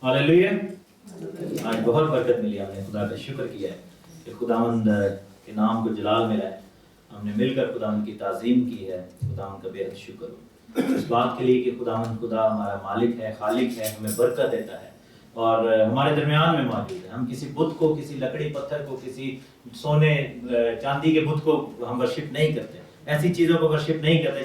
Hallelujah. आज बहुत बरकत मिली, हमने खुदा का शुक्र किया है कि खुदावंद के नाम को जलाल मिला है। हमने मिलकर खुदावंद की ताज़ीम की है। खुदावंद का बेहद शुक्र हो इस बात के लिए कि खुदावंद खुदा हमारा मालिक है, खालिक है, हमें बरकत देता है और हमारे दरमियान में मौजूद है। हम किसी बुत को, किसी लकड़ी पत्थर को, किसी सोने चांदी के बुत को हम वर्शिप नहीं करते, ऐसी चीज़ों को वर्शिप नहीं करते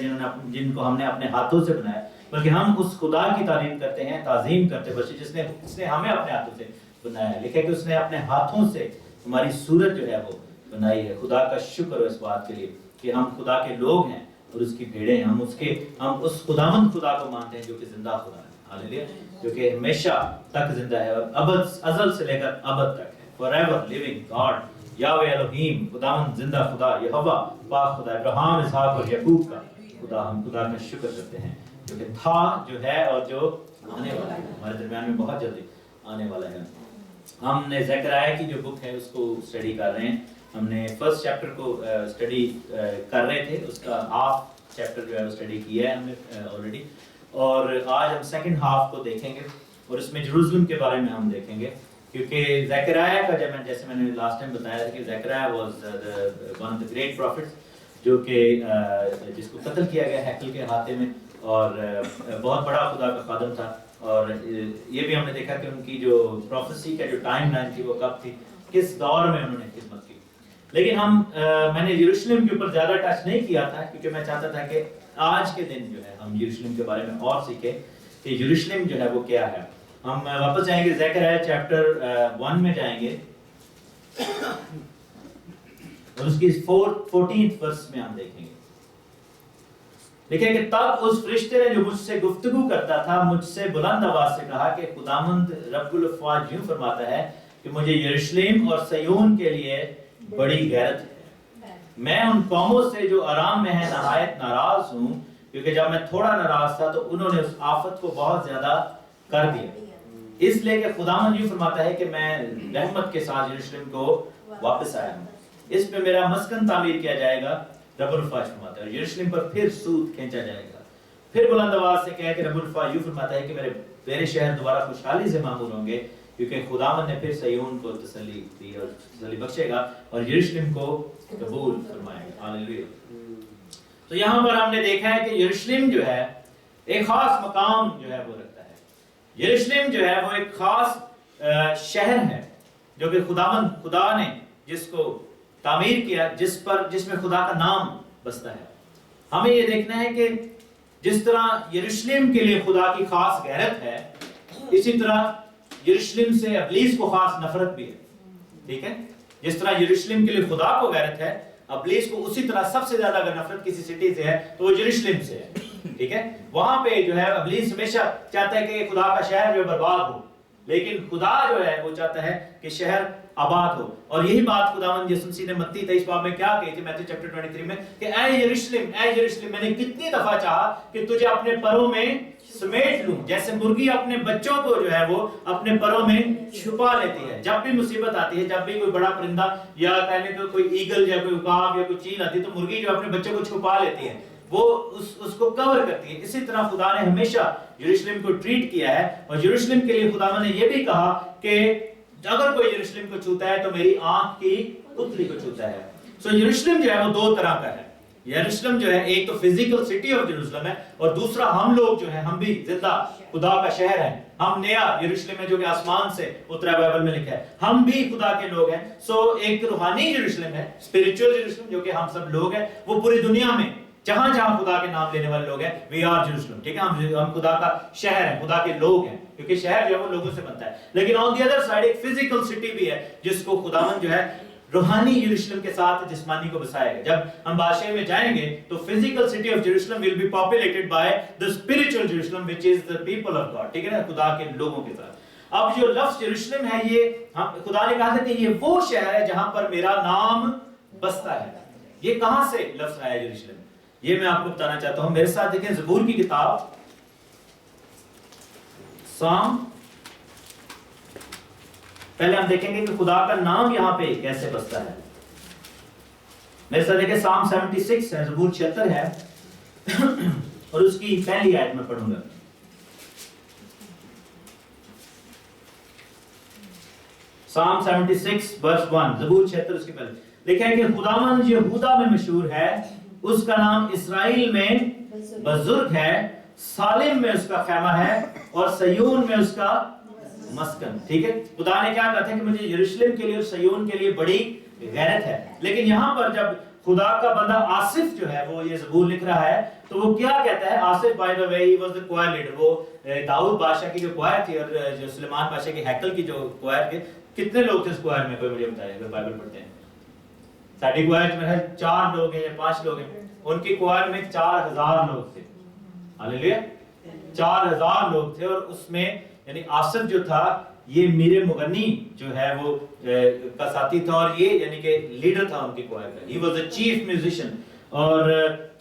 जिनको हमने अपने हाथों से बनाया, बल्कि हम उस खुदा की तारीफ करते हैं, ताज़ीम करते हैं जिसने हमें अपने हाथों से बनाया है। लिखा है कि उसने अपने हाथों से हमारी सूरत जो है वो बनाई है। खुदा का शुक्र हो इस बात के लिए कि हम खुदा के लोग हैं और उसकी भेड़ें हैं। हम उस खुदावंद खुदा को मानते हैं जो कि जिंदा खुदा है, हालेलुया, जो कि हमेशा तक जिंदा है और अज़ल से लेकर अबद तक है। फॉरएवर लिविंग गॉड, यावे एलोहीम, खुदावंद जिंदा खुदा, यहोवा पाक खुदा, इब्राहिम, इसहाक और याकूब का खुदा। हम खुदा का शुक्र करते हैं जो कि था, जो है और जो आने वाला है, हमारे दरमियान में बहुत जल्दी आने वाला है। हमने ज़करिया की जो बुक है उसको स्टडी कर रहे हैं। हमने फर्स्ट चैप्टर को स्टडी कर रहे थे, उसका हाफ चैप्टर जो है वो स्टडी किया है हमने ऑलरेडी, और आज हम सेकंड हाफ को देखेंगे और इसमें जेरूसलम के बारे में हम देखेंगे। क्योंकि ज़करिया का जैसे मैंने लास्ट टाइम बताया था कि Zakaria was one of the great profits जो कि जिसको कत्ल किया गया हैकल के हाथे में, और बहुत बड़ा खुदा का खादम था। और ये भी हमने देखा कि उनकी जो प्रोफेसी का जो टाइम लाइन थी वो कब थी, किस दौर में उन्होंने खिदमत की। लेकिन मैंने यरूशलेम के ऊपर ज़्यादा टच नहीं किया था क्योंकि मैं चाहता था कि आज के दिन जो है हम यरूशलेम के बारे में और सीखें कि यरूशलेम जो है वो क्या है। हम वापस जाएंगे ज़करिया चैप्टर 1 में जाएंगे और उसकी 14th वर्स में हम देखेंगे। लिखे कि तब उस फरिश्ते ने जो मुझसे गुफ्तगू करता था मुझसे बुलंद आवाज से कहा कि खुदावंद रब्बुल अफ़वाज यूं फरमाता है कि मुझे यरूशलेम और सयोन के लिए बड़ी गैरत है। मैं उन कौमों से जो आराम में है नहायत नाराज हूँ, क्योंकि जब मैं थोड़ा नाराज था तो उन्होंने उस आफत को बहुत ज्यादा कर दिया। इसलिए कि खुदावंद यूं फरमाता है कि मैं रहमत के साथ यरूशलेम को वापस आया हूँ, इस पे मेरा मस्कन तामीर किया जाएगा, रब्बुल अफ़वाज फरमाता है। यरूशलेम पर फिर सूत खींचा जाएगा। फिर बुलंद आवाज से कहे कि रब्बुल अफ़वाज यूं फरमाता है कि मेरे शहर दोबारा खुशहाली से मामूर होंगे, क्योंकि खुदावंद ने फिर सयोन को तसल्ली दी और तसल्ली बख्शेगा और यरूशलेम को कबूल फरमाएगा। हालेलुया। तो यहाँ पर हमने देखा है कि यरूशलेम जो है एक खास मकाम जो है वो रखता है। यरूशलेम जो है वो एक खास शहर है जो कि खुदा ने जिसको तामीर किया, जिसमें खुदा का नाम बसता है। हमें ये देखना है कि जिस तरह यरूशलेम के लिए खुदा की खास गैरत है, इसी तरह यरूशलेम से इब्लीस को खास नफरत भी है। ठीक है, जिस तरह यरूशलेम के लिए खुदा को गैरत है, इब्लीस को उसी तरह सबसे ज्यादा अगर नफरत किसी सिटी से है तो वो यरूशलेम से है। ठीक है, वहां पे जो है इब्लीस हमेशा चाहता है कि खुदा का शहर जो बर्बाद हो, लेकिन खुदा जो है वो चाहता है कि शहर आबाद हो। और यही बात खुदावंद यीशु मसीह ने मत्ती 23 बाब में क्या कही थी, मैथ्यू चैप्टर 23 में, कि ऐ यरूशलेम मैंने कितनी दफा चाहा कि तुझे अपने परों में समेट लूं, जैसे मुर्गी अपने बच्चों को जो है वो अपने परों में छुपा लेती है। जब भी मुसीबत आती है, जब भी कोई बड़ा परिंदा या कहने को कोई ईगल या कोई उकाब या कोई चील आती है, तो मुर्गी जो अपने बच्चों को छुपा लेती है, वो उसको कवर करती है। इसी तरह खुदा ने हमेशा यरूशलेम को ट्रीट किया है। और यरूशलेम के लिए खुदा ने ये भी कहा कि अगर कोई यरूशलेम को छूता है तो मेरी आंख की पुतली को छूता है। सो यरूशलेम जो है वो दो तरह का है। यरूशलेम जो है एक तो फिजिकल सिटी ऑफ यरूशलेम है, और दूसरा हम लोग जो है हम भी जिंदा खुदा का शहर है। हम नया यरूशलेम है जो कि आसमान से उतरा, बाइबल में लिखा है, हम भी खुदा के लोग हैं। सो एक रूहानी यरूशलेम है, स्पिरिचुअल यरूशलेम जो कि हम सब लोग हैं, वो पूरी दुनिया में जहां जहां खुदा के नाम लेने वाले लोग हैं, वी आर जेरूशलेम। ठीक है, हम खुदा का शहर है, खुदा के लोग हैं, क्योंकि शहर जो है वो लोगों से बनता है। लेकिन ऑन द अदर साइड एक फिजिकल सिटी भी है जिसको खुदावंद जो है रूहानी यरूशलेम के साथ जिस्मानी को बसाएगा। जब हम बादशाह में जाएंगे तो physical city of Jerusalem will be populated by the spiritual Jerusalem which is the people of God. ठीक है ना, खुदा के लोगों के साथ। अब जो लफ्ज जेरूशलेम है, ये खुदा ने कहा था कि ये वो शहर है जहां पर मेरा नाम बसता है। ये कहां से लफ्ज आया जेरूशलेम, ये मैं आपको बताना चाहता हूं। मेरे साथ देखें ज़बूर की किताब, साम। पहले हम देखेंगे कि खुदा का नाम यहां पे कैसे बसता है। मेरे साथ देखें साम 76 है, ज़बूर 76 है और उसकी पहली आयत में पढ़ूंगा। Psalm 76 verse 1, ज़बूर 76 उसके पहले लिखा है कि खुदावंद यहूदा में मशहूर है, उसका नाम इसराइल में बुजुर्ग है, सालिम में उसका खैमा है और सयून में उसका मस्कन। ठीक है, खुदा ने क्या कहा था कि मुझे यरूशलेम के लिए और सयून के लिए बड़ी गैरत है। लेकिन यहाँ पर जब खुदा का बंदा आसिफ जो है वो ये ज़बूर लिख रहा है तो वो क्या कहता है? Asif by the way he was the choir leader, वो दाऊद बादशाह की जो क्वायर थी और जो सुलेमान बादशाह की हैकल की जो क्वायर थी, कितने लोग थे उस क्वायर में? कोई मुझे बताए अगर बाइबल पढ़ते हैं। साडी क्वायर में है 4 लोग हैं या 5 लोग हैं, उनकी क्वायर में 4000 लोग थे। हालेलुया, 4000 लोग थे और उसमें यानी आसिफ जो था ये मीरे मुगन्नी जो है वो का साथी था और ये यानी कि लीडर था उनकी क्वायर का। ही वाज द चीफ म्यूजिशियन और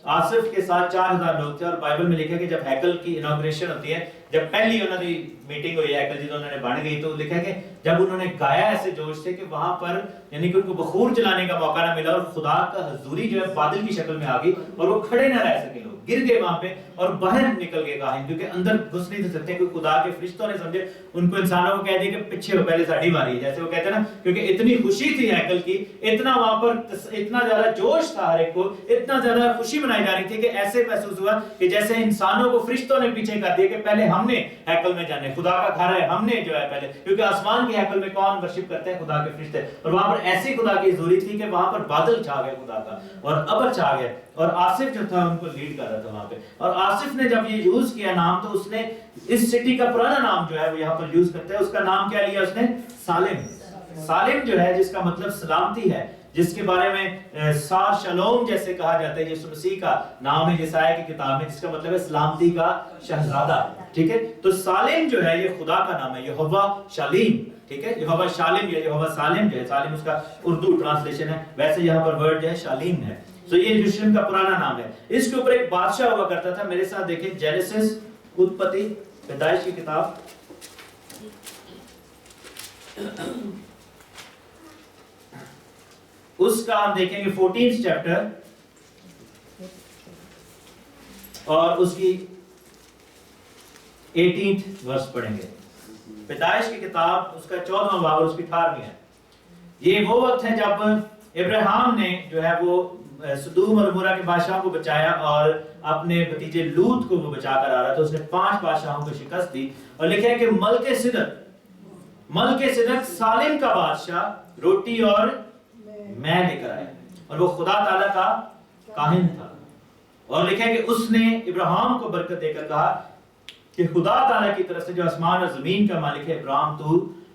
आसिफ के साथ 4000 लोग थे। और बाइबल में लिखा है कि जब हैकल की इनॉग्रेशन होती है, जब पहली उन्होंने मीटिंग हुई हैकल जी उन्होंने बन गई, तो लिखा है कि जब उन्होंने गाया ऐसे जोश से कि वहां पर यानी कि उनको बखूर जलाने का मौका ना मिला और खुदा का हजूरी जो है बादल की शक्ल में आ गई और वो खड़े ना रह सके, लोग गिर गए वहां पे और बाहर निकल गए काहिन, क्योंकि अंदर घुस नहीं सकते क्योंकि खुदा के फरिश्तों ने समझे उनको इंसानों को कह दिया कि पीछे हो, पहले साड़ी बारी है, जैसे वो कहते हैं ना, क्योंकि इतनी खुशी थी हैकल की, इतना वहां पर इतना ज्यादा जोश था हर एक को, इतना ज्यादा खुशी मनाई जा रही थी कि ऐसे महसूस हुआ कि जैसे इंसानों को फरिश्तों ने पीछे कर दिया कि पहले हमने हैकल में जाने, खुदा का घर है, हमने जो है पहले, क्योंकि आसमान की हैकल में कौन वर्शिप करते हैं? खुदा के फरिश्ते। और वहां पर ऐसी खुदा की हजूरी थी कि वहां पर बादल छा गए खुदा का और अबर छा गए और आसिफ जो था उनको लीड कर रहा था वहां पे। और आसिफ ने जब ये यूज किया नाम, तो उसने इस सिटी का पुराना नाम जो है वो यहाँ पर यूज करते हैं, उसका नाम क्या लिया उसने? सालिम। सालिम जो है जिसका मतलब सलामती है, जिसके बारे में सार शलोम जैसे कहा जाता है, यीशु मसीह का नाम है यसाया की किताब में, जिसका मतलब है सलामती का शहजादा। ठीक है, तो सालिम जो है ये खुदा का नाम है, यहोवा शालीम। ठीक है, यहोवा शालीम या यहोवा सालिम जो है, सालिम उसका उर्दू ट्रांसलेशन है, वैसे यहाँ पर वर्ड जो है शालीम है। तो ये यरूशलेम का पुराना नाम है। इसके ऊपर एक बादशाह हुआ करता था। मेरे साथ देखें जेनेसिस, उत्पत्ति, पैदाइश की किताब, उसका हम देखेंगे 14th चैप्टर और उसकी 18th वर्स पढ़ेंगे। पैदाइश की किताब उसका 14वां बाब और उसकी 18वीं है। ये वो वक्त है जब इब्राहिम ने जो है वो सदूम और मुरा के बादशाहों को बचाया और अपने भतीजे लूत को वो बचा कर आ रहा था। उसने 5 बादशाहों को शिकस्त दी और लिखा है कि मलके सिदक सालिम का बादशाह रोटी और मैं लेकर आया और वो खुदा ताला का काहिन था। और लिखा है कि उसने इब्राहिम को बरकत देकर कहा कि खुदा ताला की तरफ से जो आसमान और जमीन का मालिक है, इब्राहिम तू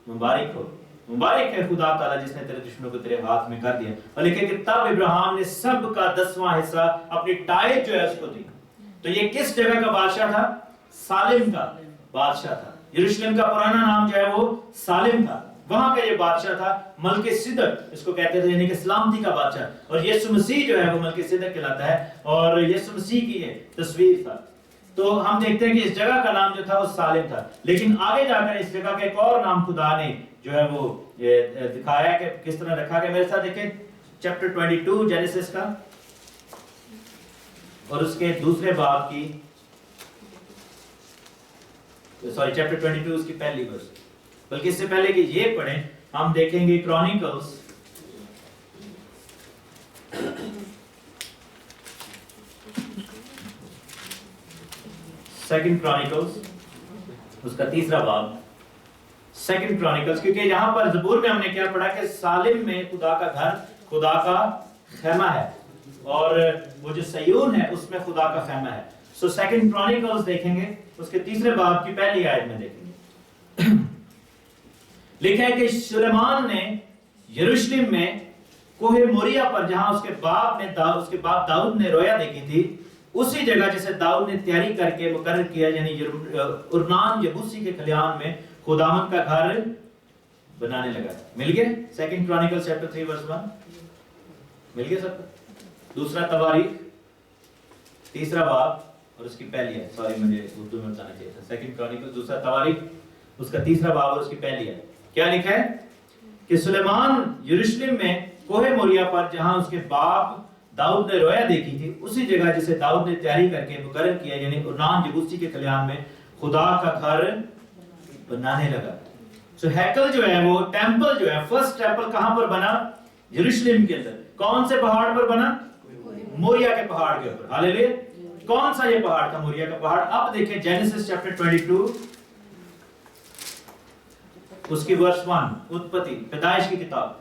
मुबारक हो, मुबारक है खुदा ताला जिसने तेरे दुश्मनों को तेरे हाथ में कर दिया। और लिखा है कि तब इब्राहिम ने सब का 10वां हिस्सा अपनी टाइप जो है उसको दी। तो ये किस जगह का बादशाह था? सालिम का बादशाह था। यरूशलेम का पुराना नाम जो है वो सालिम था, वहां का ये बादशाह था। मलके सिदक इसको कहते थे, यानी कि सलामती का बादशाह। और यीशु मसीह जो है वो मलके सिदक कहलाता है और यीशु मसीह की ये तस्वीर था। तो हम देखते हैं कि इस जगह का नाम जो था वो सालिम था। लेकिन आगे जाकर इस जगह का एक और नाम खुदा ने जो है वो दिखाया कि किस तरह रखा गया। मेरे साथ देखें चैप्टर 22 जेनेसिस का और उसके दूसरे बाब की, सॉरी चैप्टर 22 उसकी पहली वर्स। बल्कि इससे पहले कि ये पढ़ें हम देखेंगे क्रॉनिकल्स सेकंड क्रॉनिकल्स उसका 3रा बाब, सेकंड क्रॉनिकल्स। क्योंकि यहाँ पर ज़बूर में हमने क्या पढ़ा कि सालिम में खुदा का घर, खुदा का खैमा है और वो जो सयून है उसमें खुदा का खैमा है। सो सेकंड क्रॉनिकल्स देखेंगे, उसके 3रे बाब की पहली आयत में देखेंगे। लिखा है कि सुलेमान ने यरूशलेम में कोहे मोरिया पर, जहां उसके बाप दाऊद ने रोया देखी थी, उसी जगह जिसे दाऊद ने तैयारी करके मुकर्रर किया, यानी उर्नान यबूसी के खलियान में खुदावंद का घर बनाने लगा। मिल गया? सेकंड क्रॉनिकल्स चैप्टर 3 वर्स 1 मिल गया सबको। दूसरा तवारीख 3रा बाब और उसकी पहली है, सॉरी मुझे उर्दू में बताना चाहिए था। सेकंड क्रॉनिकल्स दूसरा तवारीख उसका 3रा बाब और उसकी पहली है। क्या लिखा है कि सुलेमान यरूशलेम में कोहे मोरिया पर, जहां उसके बाप दाऊद ने रोया देखी थी, उसी जगह जिसे दाऊद ने तैयारी करके मुकर्रर किया, यानी उर्नान यबूसी के खलियान में खुदा का घर बनाने लगा। सो हैकल जो है वो टेंपल जो है, फर्स्ट टेंपल कहां पर बना? यरूशलेम के अंदर। कौन से पहाड़ पर बना? मोरिया के पहाड़ के ऊपर। हालेलुया। कौन सा ये पहाड़ था? मोरिया का पहाड़। अब देखें जेनेसिस चैप्टर 22 उसकी वर्ष 1, उत्पत्ति पैदाइश की किताब,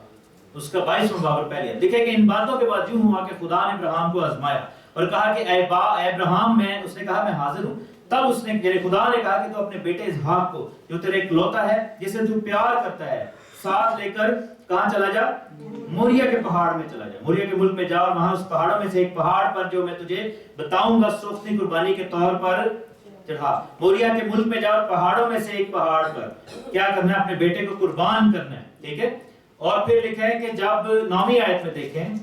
उसका 22वां बाब पहले लिखे कि इन बातों के बाद यूं हुआ कि खुदा ने अब्राहम को आजमाया और कहा कि ऐ अब्राहम, मैं, उसने कहा मैं हाजिर हूं। तब उसने, मेरे खुदा ने कहा कि तू अपने बेटे इसहाक को जो तेरे इकलौता है, जिसे तू प्यार करता है, साथ लेकर कहां चला जा? मोरिया के पहाड़ में चला जा। मोरिया के मुल्क में जा और वहां उस पहाड़ों में से एक पहाड़ पर जो मैं तुझे बताऊंगा सोखती कुर्बानी के तौर पर चढ़ा। मोरिया के मुल्क में जा और पहाड़ों में से एक पहाड़ पर क्या करना है? अपने बेटे को कुर्बान करना है। ठीक है। और फिर लिखा है कि जब 9वीं आयत में देखें,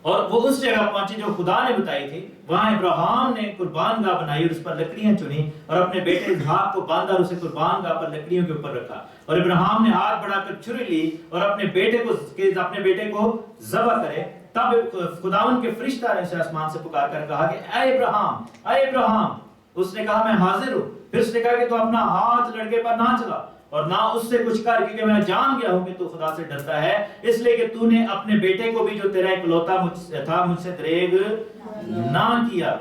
और वो उस जगह पहुंचे जो खुदा ने बताई थी, वहां इब्राहिम ने कुर्बान गाह बनाई और उस पर लकड़ियां चुनी और अपने बेटे इसहाक को बांधा और उसे कुर्बान गाह पर लकड़ियों के ऊपर रखा। और इब्राहिम ने हाथ बढ़ाकर छुरी ली और अपने बेटे को ज़बह करे। तब खुदावन के फरिश्ता ने उसे आसमान से पुकार कर कहा कि ऐ इब्राहिम। उसने कहा मैं हाजिर हूं। फिर उसने कहा कि तू अपना हाथ लड़के पर ना चला और ना उससे कुछ कर, क्योंकि मैं जान गया हूं कि तू खुदा से डरता है, इसलिए कि तूने अपने बेटे को भी जो तेरा इकलौता था मुझसे दरेग ना किया।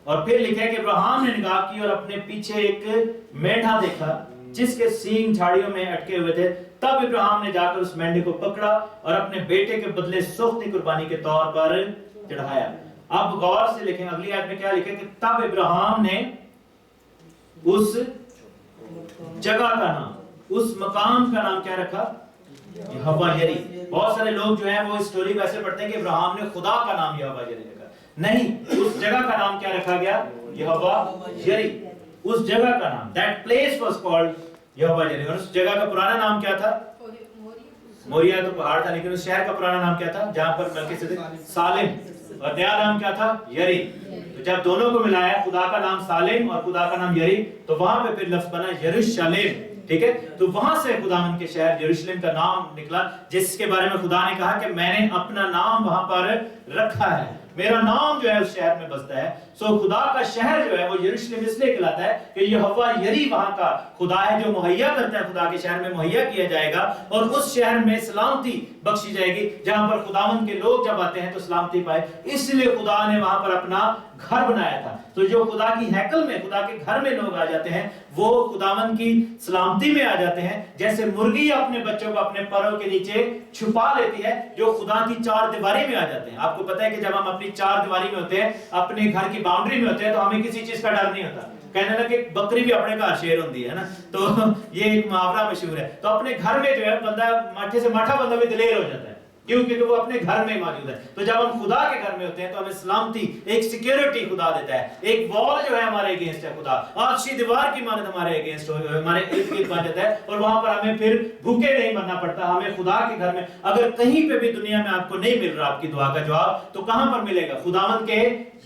और फिर लिखा है कि इब्राहिम ने निगाह की और अपने पीछे एक मेंढा देखा जिसके सींग झाड़ियों में अटके हुए थे। तब इब्राहिम ने जाकर उस मेंढे को पकड़ा और अपने बेटे के बदले सोखती कुर्बानी के तौर पर चढ़ाया। अब गौर से लिखें, अगली आयत में क्या लिखा कि तब इब्राहिम ने उस जगह का नाम, उस मकाम का नाम क्या रखा? यहोवा यरी। बहुत सारे लोग जो हैं वो इस स्टोरी को ऐसे पढ़ते हैं कि इब्राहिम ने खुदा का नाम यहोवा यरी रखा। नहीं, उस जगह का नाम क्या रखा गया? यहोवा यरी। उस जगह का नाम, दैट प्लेस वाज कॉल्ड यहोवा यरी। और उस जगह का पुराना नाम क्या था? मोरिया तो पहाड़ था, लेकिन उस शहर का पुराना नाम क्या था? जहां पर मलकीसेदेक सालेम, और नया नाम क्या था? यरी। तो जब दोनों को मिलाया, खुदा का नाम सालेम और खुदा का नाम यरी, तो वहां पे फिर लफ्ज बना यरूशलेम। ठीक है। तो वहां से खुदावन के शहर यरूशलेम का नाम निकला, जिसके बारे में खुदा ने कहा कि मैंने अपना नाम वहां पर रखा है, मेरा नाम जो है उस शहर में बसता है। सो खुदा का शहर जो है वो यरूशलेम इसलिए कहलाता है कि यहोवा यरी वहां का खुदा है जो मुहैया करता है, खुदा के शहर में मुहैया किया जाएगा और उस शहर में सलामती बख्शी जाएगी, जहां पर खुदावन के लोग जब आते हैं तो सलामती पाए। इसलिए खुदा ने वहां पर अपना घर बनाया था। तो जो खुदा की हैकल में, खुदा के घर में लोग आ जाते हैं, वो खुदावन की सलामती में आ जाते हैं। जैसे मुर्गी अपने बच्चों को अपने पैरों के नीचे छुपा लेती है, जो खुदा की चार दीवारी में आ जाते हैं। आपको पता है कि जब हम अपनी चार दीवारी में होते हैं, अपने घर की बाउंड्री में होते हैं, तो हमें किसी चीज का डर नहीं होता। कहने लगे बकरी भी अपने घर शेर होती है ना, तो ये एक मुहावरा मशहूर है। तो अपने घर में जो है बंदा, माठे से माठा बंदा भी दिलेर हो जाता है, क्योंकि वो अपने घर में मौजूद है। तो जब हम खुदा के घर में होते हैं तो हमें सलामती, एक सिक्योरिटी खुदा देता है। एक वॉल जो है हमारे अगेंस्ट है, खुदा आछी दीवार की मानद हमारे अगेंस्ट, हमारे इर्द गिर्द बन जाता है, और वहां पर हमें फिर भूखे नहीं मरना पड़ता। हमें खुदा के घर में, अगर कहीं पे भी दुनिया में आपको नहीं मिल रहा आपकी दुआ का जवाब, तो कहां पर मिलेगा? खुदावंद के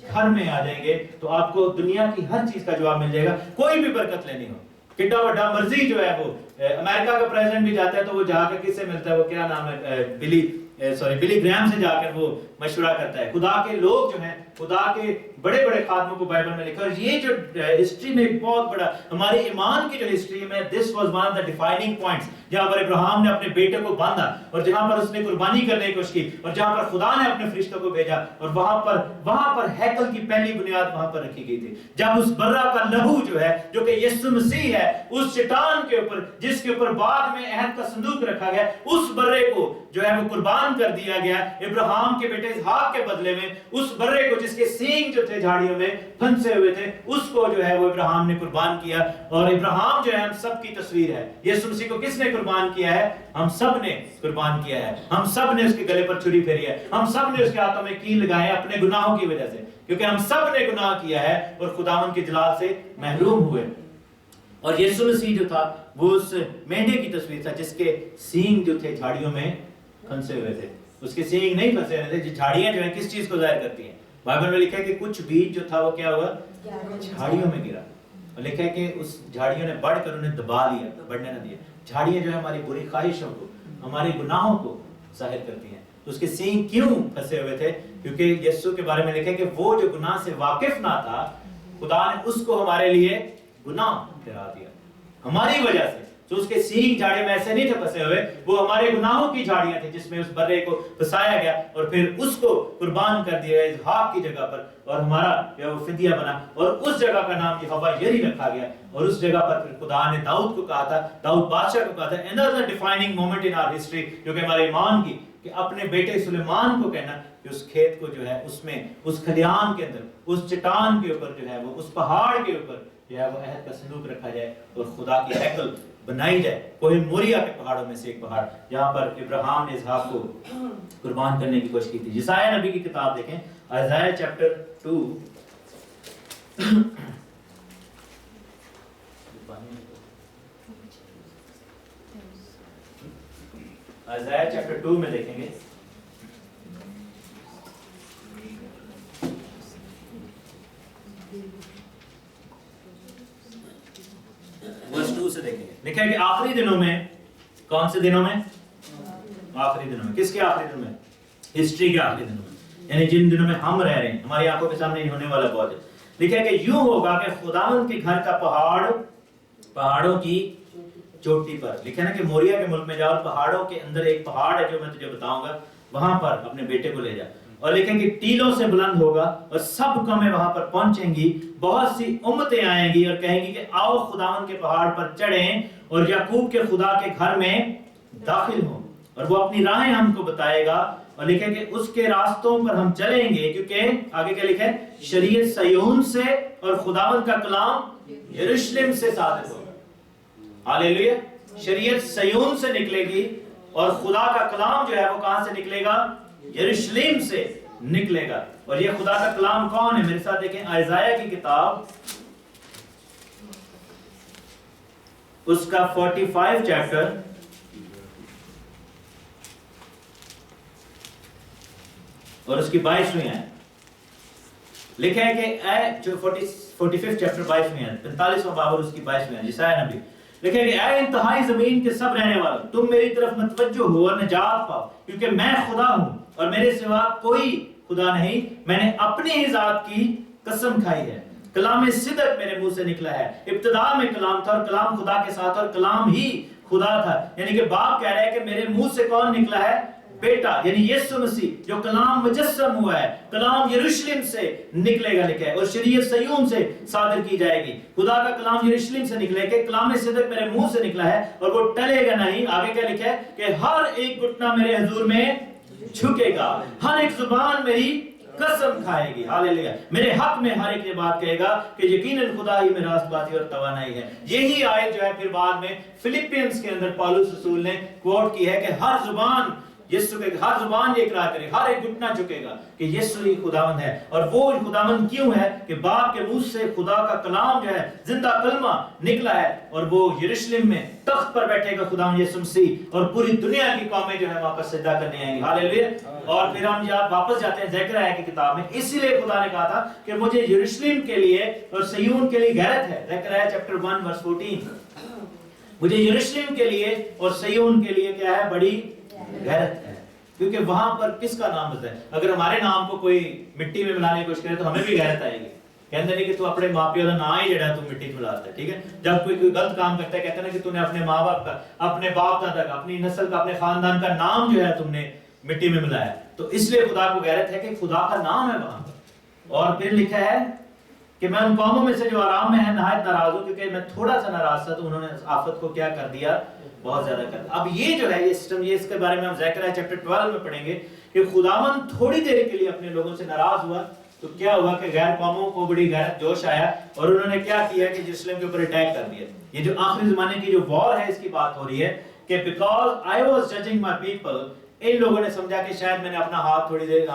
घर में आ जाएंगे तो आपको दुनिया की हर चीज का जवाब मिल जाएगा। कोई भी बरकत लेनी हो, कितना बड़ा मर्जी जो है वो, अमेरिका का प्रेसिडेंट भी जाता है तो वो जाकर किससे मिलता है? वो क्या नाम है, बिली ग्राहम से जाकर वो मशवरा करता है। खुदा के लोग जो हैं, खुदा के बड़े बड़े खादमों को बाइबल में लिखा। और ये जो हिस्ट्री में एक बहुत बड़ा हमारे ईमान की जो हिस्ट्री में, this was one of the defining points, जहां पर इब्राहिम ने अपने बेटे को बांधा और जहां पर उसने कुर्बानी करने की कोशिश की और जहां पर खुदा ने अपने फरिश्तों को भेजा, और वहां पर हैकल की पहली बुनियाद वहां पर रखी गई थी। जब उस बर्रा का लहू जो है, जो कि यीशु मसीह है, उस चट्टान के ऊपर जिसके ऊपर बाद में अहद का संदूक रखा गया, उस बर्रे को जो है वो कुर्बान कर दिया गया इब्राहिम के बेटे इसहाक के बदले में। उस बर्रे को जिसके सींग जो थे झाड़ियों में फंसे हुए थे, उसको जो है वो इब्राहिम ने कुर्बान किया। और इब्राहिम जो है हम सब की तस्वीर है। यीशु मसीह को किसने कुर्बान किया है? हम सब ने कुर्बान किया है। हम सब ने उसके गले पर छुरी फेरी है, हम सब ने उसके हाथों में कील लगाए अपने गुनाहों की वजह से, क्योंकि हम सब ने गुनाह किया है और खुदावन के जलाल से महरूम हुए। और यीशु मसीह जो था वो उस मेंढे की तस्वीर था जिसके सींग जो थे झाड़ियों में फंसे हुए थे। उसके सींग नहीं फंसे हुए थे। झाड़ियां जो है किस चीज को जाहिर करती हैं? बाइबल में लिखा है कि कुछ बीज जो था वो क्या हुआ? झाड़ियों में गिरा, और लिखा है कि उस झाड़ियों ने बढ़कर उन्हें दबा लिया, बढ़ने न दिया। झाड़ियां जो है हमारी बुरी ख्वाहिशों को, हमारे गुनाहों को जाहिर करती हैं। तो उसके सींग क्यों फंसे हुए थे? क्योंकि यीशु के बारे में लिखा है कि वो जो गुनाह से वाकिफ ना था, खुदा ने उसको हमारे लिए गुनाह ठहरा दिया। हमारी वजह से تو اس کے سینگ جھاڑیوں میں ایسے نہیں تھے پھنسے ہوئے، وہ ہمارے گناہوں کی جھاڑیاں تھیں جس میں اس برے کو پھنسایا گیا اور پھر اس کو قربان کر دیا گیا اسحاق کی جگہ پر، اور ہمارا جو وہ فدیہ بنا، اور اس جگہ کا نام یہوہ یری رکھا گیا، اور اس جگہ پر پھر خدا نے داؤد کو کہا تھا، داؤد بادشاہ کو کہا تھا another defining moment in our history جو کہ ہمارے ایمان کی، کہ اپنے بیٹے سلیمان کو کہنا کہ اس کھیت کو جو ہے اس میں اس کھلیان کے اندر اس چٹان کے اوپر جو ہے وہ اس پہاڑ کے اوپر جو ہے وہ عہد کا صندوق رکھا جائے اور خدا کی ہیکل بنائی جائے، کوہ موریا کے پہاڑوں میں سے ایک پہاڑ جہاں پر ابراہیم نے اسحاق کو قربان کرنے کی کوشش کی تھی۔ یسایہ نبی کی کتاب دیکھیں، ائزایہ چیپٹر 2 ائزایہ چیپٹر 2 میں دیکھیں گے، ورس 2 سے دیکھیں گے، لکھا ہے کہ آخری دنوں میں، کون سے دنوں میں؟ آخری دنوں میں، کس کے آخری دنوں میں؟ ہسٹری کے آخری دنوں میں، یعنی جن دنوں میں ہم رہ رہے ہیں، ہماری آنکھوں کے سامنے ہونے والا بہت ہے۔ لکھا ہے کہ یوں ہوگا کہ خداوند کے گھر کا پہاڑوں کی چوٹی پر، لکھا ہے نا کہ موریا کے ملک میں جاؤ، پہاڑوں کے اندر ایک پہاڑ ہے جو میں تجھے بتاؤں گا، وہاں پر اپنے بیٹے کو لے جا، اور لکھیں کہ ٹیلوں سے بلند ہوگا اور سب قومیں وہاں پر پہنچیں گی، بہت سی امتیں آئیں گی اور کہیں گی کہ آؤ خداوند کے پہاڑ پر چڑھیں اور یعقوب کے خدا کے گھر میں داخل ہوں، اور وہ اپنی راہیں ہم کو بتائے گا، اور لکھیں کہ اس کے راستوں پر ہم چلیں گے، کیونکہ آگے کیا لکھا ہے؟ شریعت سیون سے اور خداوند کا کلام یروشلم سے صادق ہوگا۔ ہاللیلویہ، شریعت سیون سے نکلے گی اور خدا کا کلام جو ہے وہ کہاں سے نکلے گا؟ یروشلم سے نکلے گا۔ اور یہ خدا کا کلام کون ہے؟ میرے ساتھ دیکھیں ائزایہ کی کتاب، اس کا 45 چیپٹر اور اس کی 22ویں آیت، لکھا ہے کہ اے جو 45 چیپٹر 22ویں آیت، 45واں باب اور اس کی 22ویں آیت، یسایہ نبی، لکھا ہے کہ اے انتہائی زمین کے سب رہنے والوں، تم میری طرف متوجہ ہو اور نجات پاؤ، کیونکہ میں خدا ہوں اور میرے سوا کوئی خدا نہیں، میں نے اپنی ہی ذات کی قسم کھائی ہے، کلام صدق میرے منہ سے نکلا ہے، ابتدا میں کلام تھا اور کلام خدا کے ساتھ اور کلام ہی خدا تھا، یعنی کہ باپ کہہ رہا ہے کہ میرے منہ سے کون نکلا ہے؟ بیٹا، یعنی یسوع مسیح، جو کلام مجسم ہوا ہے، کلام یروشلم سے نکلے گا، لکھا ہے، اور شریعت سیون سے صادر کی جائے گی۔ خدا کا کلام یروشلم سے نکلے گا، کلام صدق میرے منہ سے نکلا ہے اور وہ ٹلے گا نہیں۔ آگے کیا لکھا ہے کہ ہر ایک گھٹنا میرے حضور میں جھکے گا، ہر ایک زبان میری قسم کھائے گی۔ ہاللیلویہ، میرے حق میں ہر ایک یہ بات کہے گا کہ یقیناً خدا ہی میں راست باتی اور توانائی ہے۔ یہی آیت جو ہے پھر بعد میں فلپینس کے اندر پالوس رسول نے کوٹ کی ہے کہ ہر زبان یسوع کے، ہر زبان یہ اقرار کرے، ہر ایک گھٹنا جھکے گا کہ یسوع ہی خداوند ہے۔ اور وہ خداوند کیوں ہے؟ کہ باپ کے منہ سے خدا کا کلام جو ہے زندہ کلمہ نکلا ہے، اور وہ یروشلم میں تخت پر بیٹھے گا خداوند یسوع مسیح، اور پوری دنیا کی قومیں جو ہے وہاں پر سجدہ کرنے آئیں گی۔ ہاللیلویہ۔ اور پھر ہم واپس جاتے ہیں زکریا کی کتاب میں، اسی لیے خدا نے کہا تھا کہ مجھے یروشلم کے لیے اور سیون کے لیے غیرت ہے۔ زکریا چیپٹر 1 ورس 14، مجھے یروشلم کے لیے اور سیون کے لیے کیا ہے؟ بڑی غیرت ہے، کیونکہ وہاں پر کس کا نام ہے؟ اگر ہمارے نام کو کوئی مٹی میں ملانے کی کوشش کرے تو ہمیں بھی غیرت آئے گی، کہتے ہیں کہ تو اپنے ماں پیو کا نام ہی جڑا تو مٹی میں ملاتا ہے، ٹھیک ہے؟ جب کوئی غلط کام کرتا ہے کہتے ہیں کہ تو نے اپنے ماں باپ کا، اپنے باپ دادا کا، اپنی نسل کا، اپنے خاندان کا نام جو ہے تم نے مٹی میں ملایا، تو اس لیے خدا کو غیرت ہے کہ خدا کا نام ہے وہاں پر۔ اور پھر لکھا ہے کہ میں ان قوموں میں سے جو آرام میں ہے نہایت ناراض ہوں، کیونکہ میں تھوڑا سا ناراض تھا تو انہوں نے آفت کو کیا کر دیا؟ بہت زیادہ کر دیا۔ اب یہ جو ہے یہ سسٹم، یہ اس کے بارے میں ہم زکریا چیپٹر 12 میں پڑھیں گے کہ خداوند تھوڑی دیر کے لیے اپنے لوگوں سے ناراض ہوا تو کیا ہوا کہ غیر قوموں کو بڑی غیرت جوش آیا اور انہوں نے کیا کیا کہ یروشلم کے اوپر اٹیک کر دیا۔ یہ جو آخری زمانے کی جو وار ہے اس کی بات ہو رہی ہے کہ because I was judging my people، ان لوگوں نے سمجھا کہ شاید میں نے اپنا ہاتھ تھوڑی دیر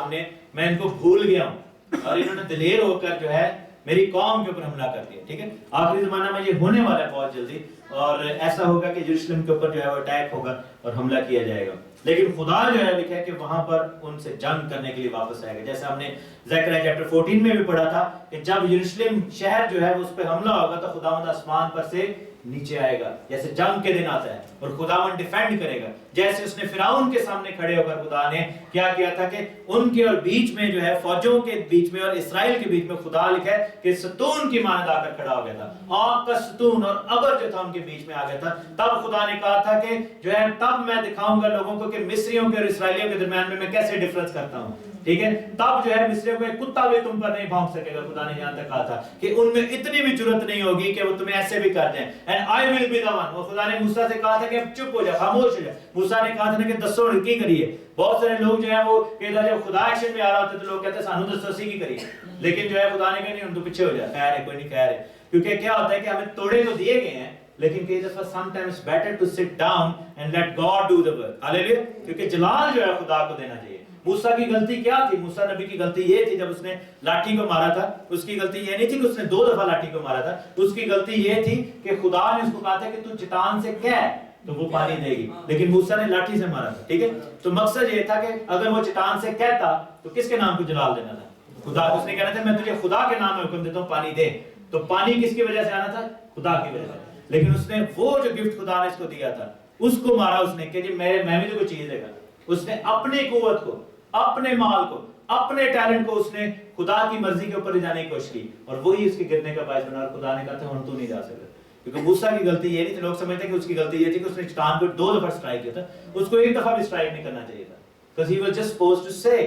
میں ان کو بھول گیا ہوں، اور انہوں نے دلیر ہو کر جو ہے میری قوم کے اوپر حملہ کر دیا، ٹھیک ہے؟ آخری زمانہ میں یہ ہونے والا ہے بہت جلدی، اور ایسا ہوگا کہ یروشلم کے اوپر جو ہے وہ اٹیک ہوگا اور حملہ کیا جائے گا، لیکن خدا جو ہے لکھا ہے کہ وہاں پر ان سے جنگ کرنے کے لیے واپس آئے گا۔ جیسے ہم نے ज़करिया चैप्टर 14 में भी पढ़ा था कि जब यरूशलेम शहर जो है उस पर हमला होगा तो खुदावंद आसमान पर से नीचे आएगा, जैसे जंग के दिन आता है, और खुदावंद डिफेंड करेगा। जैसे उसने फिरौन के सामने खड़े होकर खुदा ने क्या किया था कि उनके और बीच में जो है फौजों के बीच में और इस्राएल के बीच में खुदा लिखा है कि सतून की मानद आकर खड़ा हो गया था। आग का सतून और अबर जो था उनके बीच में आ गया था। तब खुदा ने कहा था कि जो है तब मैं दिखाऊंगा लोगों को कि मिस्रियों के और इस्राएलियों के दरमियान में मैं कैसे डिफरेंस करता हूँ। ठीक है, तब जो है मिस्रियों को एक कुत्ता भी तुम पर नहीं भौंक सकेगा। खुदा ने यहाँ तक कहा था कि उनमें इतनी भी जुर्रत नहीं होगी कि वो तुम्हें ऐसे भी कर दें। And I will be the one. वो खुदा ने मूसा से कहा था कि अब चुप हो जा, खामोश हो जा। मूसा ने कहा था ना कि दसो की करिए। बहुत सारे लोग जो है वो कहता जब खुदा एक्शन में आ रहा होता है तो लोग कहते हैं सानू दसो सी की करिए, लेकिन जो है खुदा ने कहा नहीं हम तो पीछे हो जा, खैर है कोई नहीं, खैर है। क्योंकि क्या होता है कि हमें तोड़े तो दिए गए हैं, लेकिन कई दफा sometimes better to sit down and let God do the work. Hallelujah. क्योंकि जलाल जो है खुदा को देना चाहिए। मूसा की गलती क्या थी? मूसा नबी की गलती ये थी जब उसने लाठी को मारा था, उसकी गलती ये नहीं थी कि उसने 2 दफा लाठी को मारा था। उसकी गलती ये थी कि खुदा ने उसको कहा था कि तू चट्टान से कह तो वो पानी देगी, लेकिन मूसा ने लाठी से मारा था। ठीक है, तो मकसद ये था कि अगर वो चट्टान से कहता तो किसके नाम को जलाल देना था? खुदा को। उसने कहना था मैं तुझे खुदा के नाम में हुक्म देता हूँ पानी दे, तो पानी किसकी वजह से आना था? खुदा की वजह से। लेकिन उसने वो जो गिफ्ट खुदा ने इसको दिया था उसको मारा उसने कि जी मैं भी तो कोई चीज देगा। उसने अपनी कुव्वत को, अपने माल को, अपने टैलेंट को उसने खुदा की मर्जी के ऊपर ले जाने की कोशिश की, और वही उसके गिरने का बायस बना। और खुदा ने कहा था हम तू नहीं जा सकता। क्योंकि मूसा की गलती ये नहीं थी, लोग समझते हैं कि उसकी गलती ये थी कि उसने चट्टान को 2 दफा स्ट्राइक किया था, उसको 1 दफा भी स्ट्राइक नहीं करना चाहिए था, because he was just supposed to say,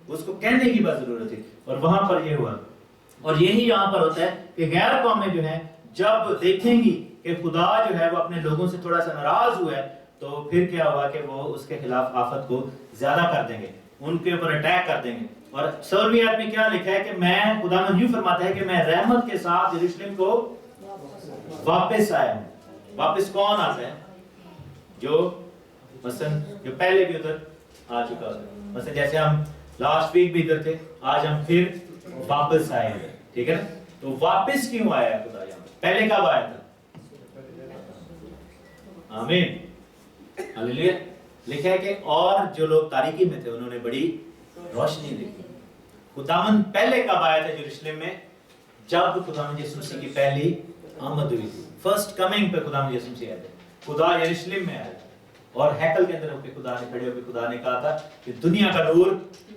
उसको कहने की बस जरूरत थी। और वहां पर ये हुआ। और यही यहाँ पर होता है कि गैर कौमें जो है जब देखेंगी कि खुदा जो है वो अपने लोगों से थोड़ा सा नाराज हुआ है, तो फिर क्या हुआ कि वो उसके खिलाफ आफत को ज्यादा कर देंगे, उनके ऊपर अटैक कर देंगे। और 16वीं आयत में क्या लिखा है कि मैं, खुदावंद यूं फरमाता है कि मैं रहमत के साथ यरूशलेम को वापस आया हूं। वापस कौन आता है? जो मसलन जो पहले भी उधर आ चुका है। मसलन जैसे हम लास्ट वीक भी इधर थे, आज हम फिर वापस आए हैं। ठीक है ना? तो वापस क्यों आया खुदा यहाँ? पहले कब आया था? आमीन, हालेलुया। लिखा है कि और जो लोग तारीकी में थे उन्होंने बड़ी रोशनी देखी। खुदावंद पहले कब आया था यरूशलेम में? जब खुदावंद यीशु मसीह की पहली आमद हुई थी, फर्स्ट कमिंग पे खुदावंद यीशु मसीह आए थे। खुदा यरूशलेम में आया था और हैकल के अंदर होकर खुदा ने खड़े होकर खुदा ने कहा था कि दुनिया का नूर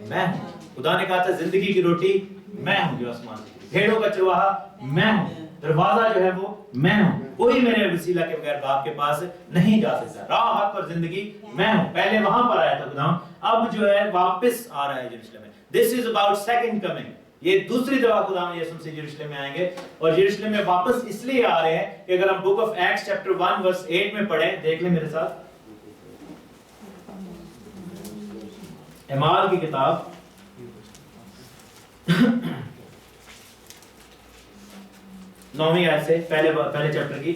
मैं हूं। खुदा ने कहा था जिंदगी की रोटी मैं हूं जो आसमान से, भेड़ों का चरवाहा मैं हूं, दरवाजा जो है वो मैं हूं, कोई मेरे वसीला के बगैर बाप के पास नहीं जा सकता, राह हक और जिंदगी मैं हूं। पहले वहां पर आया था खुदा, अब जो है वापस आ रहा है यरूशलेम में। This is about second coming. ये दूसरी दफा खुदा यीशु मसीह यरूशलेम में आएंगे। और यरूशलेम में वापस इसलिए आ रहे हैं कि अगर हम book of Acts chapter 1 verse 8 में पढ़ें, देख ले मेरे साथ, एमाल की किताब 9वीं आयत से पहले चैप्टर की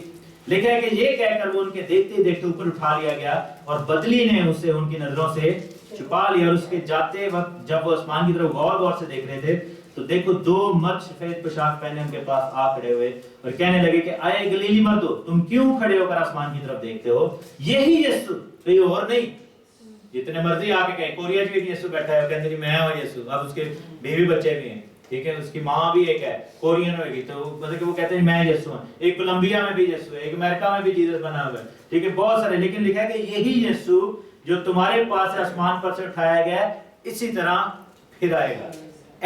लिखा है कि ये कहकर वो उनके देखते देखते ऊपर उठा लिया गया और बदली ने उसे उनकी नजरों से छुपा लिया। और उसके जाते वक्त जब वो आसमान की तरफ गौर गौर से देख रहे थे तो देखो 2 मर्द सफेद पोशाक पहने उनके पास आ खड़े हुए और कहने लगे कि आए गलीली मर्दो, तुम क्यों खड़े होकर आसमान की तरफ देखते हो? यही यीशु, कोई और नहीं। जितने मर्जी आके कहे, कोरिया में यीशु बैठा है, कहते मैं हूं यीशु। अब उसके बीवी बच्चे भी हैं, ठीक है, उसकी माँ भी एक है, कोरियन होगी, तो मतलब कि वो कहते हैं मैं यीशु हूं। एक कोलंबिया में भी यीशु है, एक अमेरिका में भी जीसस बना हुआ है, ठीक है, बहुत सारे। लेकिन लिखा है कि यही यीशु जो तुम्हारे पास आसमान पर से उठाया गया इसी तरह फिर आएगा,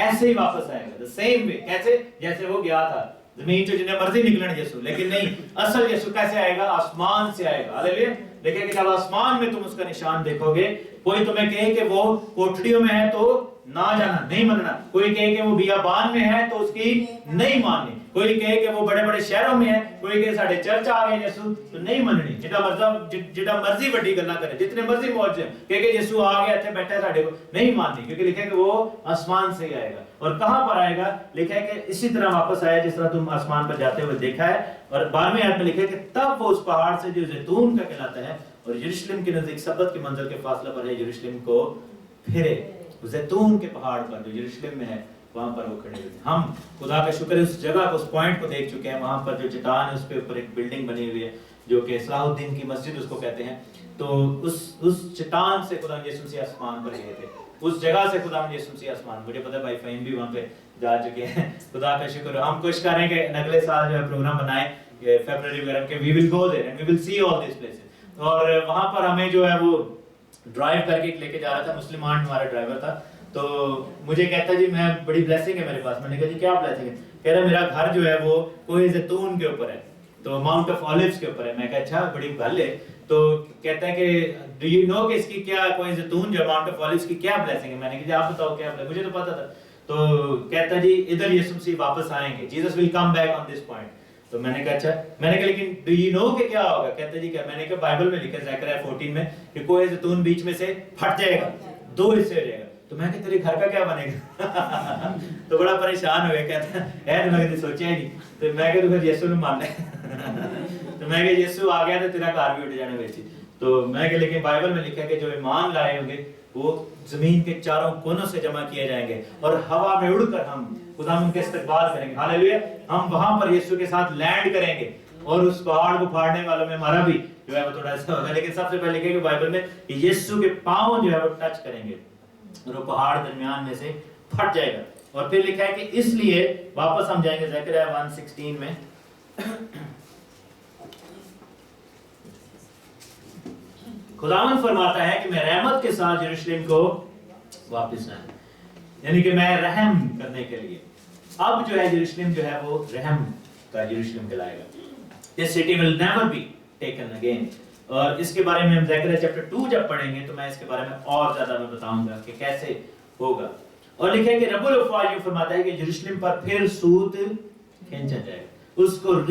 ऐसे ही वापस आएगा। द सेम वे, कैसे? जैसे वो गया था जमीन से जिन्हें मर्जी निकलने यीशु, लेकिन नहीं, असल यीशु कैसे आएगा? आसमान से आएगा। हालेलुया। देखिए कि जब आसमान में तुम उसका निशान देखोगे, कोई तुम्हें कहे कि वो कोठरियों में है तो ना जाना, नहीं मानना। कोई कहे कि वो बियाबान में है तो उसकी नहीं माननी। कोई कहे कि वो बड़े बड़े शहरों में है, कोई कहे साढ़े चर्च आ गए यीशु तो नहीं मननी। जितना मर्जी बड़ी गल्ला करे, जितने मर्जी मौज कहे कि यीशु आ गया थे बैठा साढ़े को, नहीं माननी, क्योंकि लिखा है कि वो आसमान से ही आएगा। और कहां पर आएगा? लिखा है कि इसी तरह वापस आया जिस तरह तुम आसमान पर जाते हुए देखा है। और 12वें आयत में लिखा है कि तब वो उस पहाड़ से जो जैतून का कहलाता है और यरूशलेम के नजदीक सब्बत के मंजर के फासला पर है, यरूशलेम को फिरे। जैतून के पहाड़ पर जो यरूशलेम में है वहां पर वो खड़े हुए थे। हम खुदा का शुक्र है उस जगह को, उस पॉइंट को देख चुके हैं। वहां पर जो चट्टान है उसके ऊपर एक बिल्डिंग बनी हुई है जो कि सलाहुद्दीन की मस्जिद उसको कहते हैं। तो उस चट्टान से खुदा यीशु मसीह आसमान पर गए थे, उस जगह से खुदा यीशु मसीह आसमान, मुझे पता है भाई फहीम भी वहाँ पे जा चुके हैं, खुदा का शुक्र। हम कोशिश कर रहे हैं कि अगले साल जो है प्रोग्राम बनाए फरवरी वगैरह के, we will go there and we will see all this places. और वहाँ पर हमें जो है वो ड्राइव करके लेके जा रहा था, मुस्लिमान हमारा ड्राइवर था, तो मुझे कहता जी मैं बड़ी ब्लेसिंग है मेरे पास। मैंने कहा जी क्या ब्लेसिंग है? कह रहा मेरा घर जो है वो कोई जैतून के ऊपर है, तो माउंट ऑफ ऑलिव्स के ऊपर है। मैं कहा अच्छा बड़ी भल है। तो कहता है कि डू यू नो कि इसकी क्या कोई जैतून जो माउंट ऑफ ऑलिव्स की क्या ब्लेसिंग है? मैंने कहा आप बताओ क्या ब्लेसिंग, मुझे तो पता था। तो कहता जी इधर यीशु मसीह वापस आएंगे, Jesus will come back on this point. तो मैंने कहा अच्छा, मैंने कहा लेकिन डू यू नो कि क्या होगा? कहता जी क्या? मैंने कहा बाइबल में लिखा है ज़करिया 14 में कि कोई जैतून बीच में से फट जाएगा, दो हिस्से हो जाएगा। तो मैं तेरे घर का क्या बनेगा? तो बड़ा परेशान हो गया, कहता है मैं कभी सोचा ही नहीं। तो मैं कहा तो फिर यीशु ने मान लिया। तो मैं कहा यीशु आ गया तो तेरा घर भी उठ जाने बेची। तो मैं कहा लेकिन बाइबल में लिखा है कि जो ईमान लाए होंगे वो जमीन के चारों कोनों से जमा किए जाएंगे और हवा में उड़कर हम खुदावंद के इस्तकबाल करेंगे। हालेलुया। हम वहां पर यीशु के साथ लैंड करेंगे और उस पहाड़ को फाड़ने वालों में हमारा भी जो है वो थोड़ा सा होगा। लेकिन सबसे पहले लिखा है बाइबल में कि यीशु के पांव जो है वो टच करेंगे और वो पहाड़ दरमियान में से फट जाएगा। और फिर लिखा है कि इसलिए वापस हम जाएंगे ज़करिया 1:16 में। खुदावंद फरमाता है कि मैं रहमत के साथ यरूशलेम को वापस लाऊं, यानी कि मैं रहम करने के लिए अब जो है यरूशलेम जो है वो रहम का यरूशलेम कहलाएगा। This city will never be taken again. और इसके बारे में हम ज़करिया चैप्टर 2 जब पढ़ेंगे तो मैं इसके बारे में और ज्यादा मैं बताऊंगा कि कैसे होगा। और लिखा है कि रब्बुल अफ़वाज ये फरमाता है कि यरूशलेम पर फिर सूत खींचा जाएगा, उसको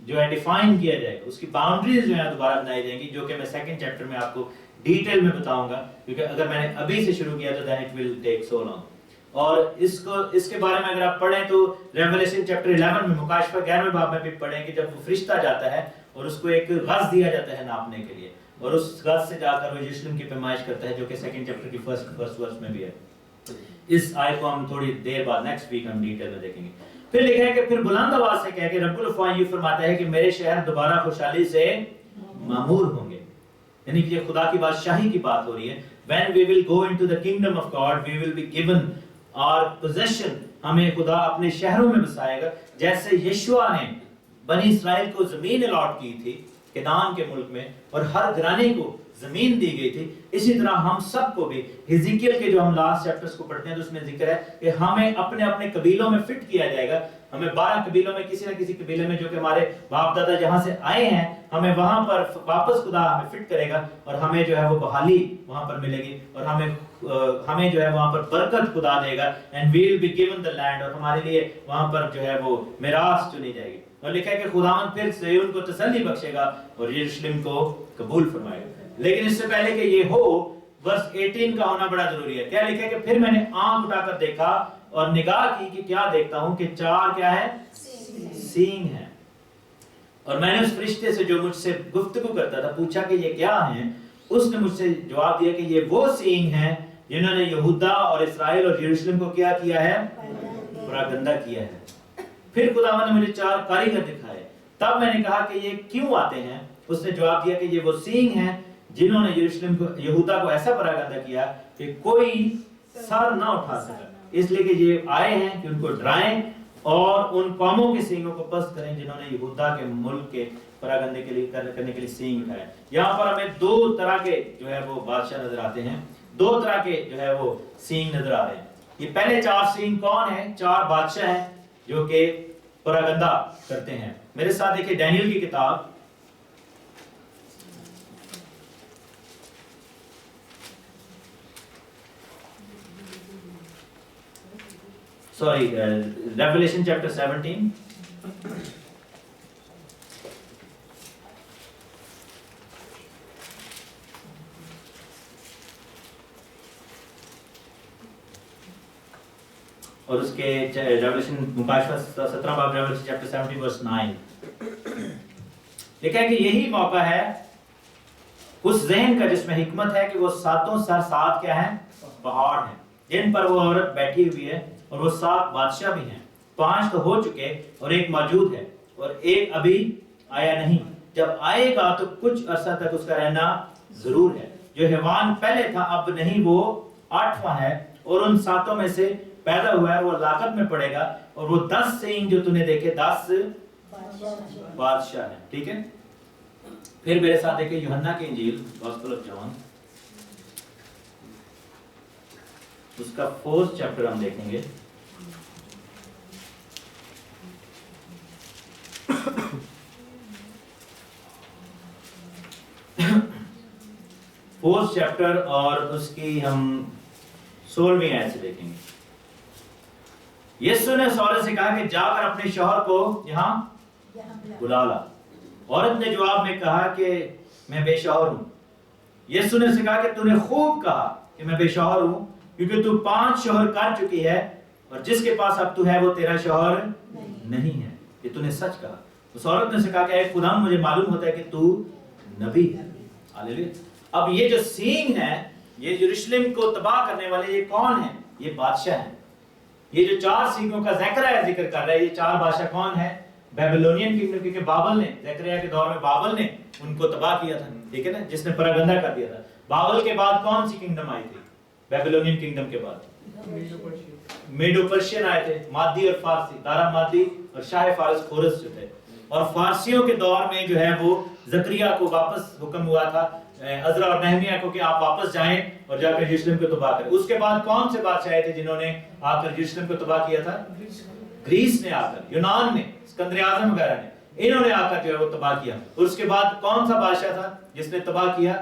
जो है डिफाइन किया जाएगा, उसकी बाउंड्रीज जो है दोबारा बनाई जाएंगी, जो कि मैं सेकंड चैप्टर में आपको डिटेल में बताऊंगा, क्योंकि अगर मैंने अभी से शुरू किया तो then it will take so long. और इसके बारे में अगर आप पढ़ें तो रेवलेशन चैप्टर 11 में, मुकाशफा 11वें बाब में भी पढ़ें कि जब वो फरिश्ता जाता है और उसको एक गज दिया जाता है नापने के लिए, और उस गज से जाकर वो यरूशलेम की पैमाइश करता है, जो कि सेकंड चैप्टर की फर्स्ट वर्स में भी है। इस आयत को हम थोड़ी देर बाद नेक्स्ट वीक हम डिटेल में देखेंगे। फिर लिखा है कि फिर बुलंद आवाज से कह के रब्बुल अफ़वाज ये फरमाता है कि मेरे शहर दोबारा खुशहाली से मामूर होंगे, यानी कि ये खुदा की बादशाही की बात हो रही है। When we will go into the kingdom of God, we will be given our possession, हमें खुदा अपने शहरों में बसाएगा, जैसे यशुआ ने बनी इस्राएल को जमीन अलॉट की थी केनान के मुल्क में और हर घराने को जमीन दी गई थी, इसी तरह हम सबको भी हिजकिय्याह के जो हम लास्ट चैप्टर्स को पढ़ते हैं तो उसमें जिक्र है कि हमें अपने अपने कबीलों में फिट किया जाएगा। हमें 12 कबीलों में किसी न किसी कबीले में जो कि हमारे बाप दादा जहां से आए हैं, हमें वहां पर वापस खुदा हमें फिट करेगा और हमें जो है वो बहाली वहां पर मिलेगी और हमें जो है वहां पर बरकत खुदा देगा। And we will be given the land, और हमारे लिए वहां पर जो है वो मिरास चुनी जाएगी। और लिखा है कि खुदावंद फिर सिय्योन को तसल्ली बख्शेगा और यरूशलेम को कबूल फरमाएगा। लेकिन इससे पहले कि ये हो, वर्स 18 का होना बड़ा जरूरी है। क्या लिखा है कि फिर मैंने आंख उठाकर देखा और निगाह की कि क्या देखता हूं कि 4 क्या है? सींग है। और मैंने उस फरिश्ते से जो मुझसे गुफ्तगू करता था पूछा कि ये क्या है? उसने मुझसे जवाब दिया कि ये वो सींग हैं जिन्होंने यहूदा और इस्राएल और यरूशलेम को क्या किया है? पूरा गंदा किया है। फिर खुदावंद ने मुझे 4 कारीगर दिखाए। तब मैंने कहा कि ये क्यों आते हैं? उसने जवाब दिया कि ये वो सींग हैं जिन्होंने यरूशलेम को, यहूदा को ऐसा परागंदा किया कि कोई सर ना उठा सका, इसलिए कि ये आए हैं कि उनको डराएं और उन कौमों के सींगों को पस्त करें जिन्होंने यहूदा के मुल्क के परागंदे के लिए करने के लिए सींग उठाए। यहाँ पर हमें 2 तरह के जो है वो बादशाह नजर आते हैं, 2 तरह के जो है वो सींग नजर आ रहे हैं। ये पहले 4 सींग कौन है? 4 बादशाह हैं जो कि परागंदा करते हैं। मेरे साथ देखिए डैनियल की किताब, Revelation chapter 17. और उसके रेवलेशन मुकाशफा 17 बाब रेवलेशन चैप्टर 17 वर्स 9 लिखा है कि यही मौका है उस ज़हन का जिसमें हिकमत है कि वो 7 सर 7 क्या है? पहाड़ हैं जिन पर वो औरत बैठी हुई है, और वो 7 बादशाह भी हैं। 5 तो हो चुके और 1 मौजूद है और 1 अभी आया नहीं। जब आएगा तो कुछ अरसा तक उसका रहना जरूर है। जो हैवान पहले था अब नहीं वो 8वां है, और उन 7 में से पैदा हुआ है, वो लाकत में पड़ेगा, और वो 10 सींग जो तूने देखे 10 बादशाह है। ठीक है, फिर मेरे साथ देखिए यूहन्ना की इंजील, गॉस्पेल ऑफ जॉन, उसका 4th चैप्टर हम देखेंगे। फोर्थ चैप्टर और उसकी हम 16वीं आयत से देखेंगे। यीशु ने इस औरत से कहा कि जाकर अपने शौहर को यहाँ बुला ला। औरत ने जवाब में कहा कि मैं बेशौहर हूं। यीशु ने उसे कहा कि तूने खूब कहा कि मैं बेशौहर हूं, क्योंकि तू 5 शौहर कर चुकी है, और जिसके पास अब तू है वो तेरा शौहर नहीं है। ये तूने सच कहा। उस औरत ने उसे कहा कि ऐ खुदा, मुझे मालूम होता है कि तू नबी है। हालेलुया। अब ये जो सींग है, ये यरूशलेम को तबाह करने वाले, ये कौन है? ये बादशाह है। ये जो 4 सींगों का ज़करिया जिक्र कर रहा है, ये 4 बादशाह कौन है? बेबीलोनियन किंगडम, क्योंकि बाबल ने, ज़करिया के दौर में बाबल ने उनको तबाह किया था, ठीक है ना, जिसने परागंदा कर दिया था। बाबल के बाद कौन सी किंगडम आई थी? बेबीलोनियन किंगडम के बाद मेडो पर्शियन आए थे, मादी और फारसी, दारा मादी और शाह फारस खोरस जो थे। और फारसियों के दौर में जो है वो ज़करिया को वापस हुक्म हुआ था, अज़रा और नहमिया को, कि आप वापस जाएं और जाकर यरूशलेम को तबाह करें। उसके बाद कौन से बादशाह आए थे जिन्होंने आकर यरूशलेम को तबाह किया था? ग्रीस ने आकर, यूनान ने, सिकंदर आज़म वगैरह ने, इन्होंने आकर जो है वो तबाह किया। और उसके बाद कौन सा बादशाह था जिसने तबाह किया?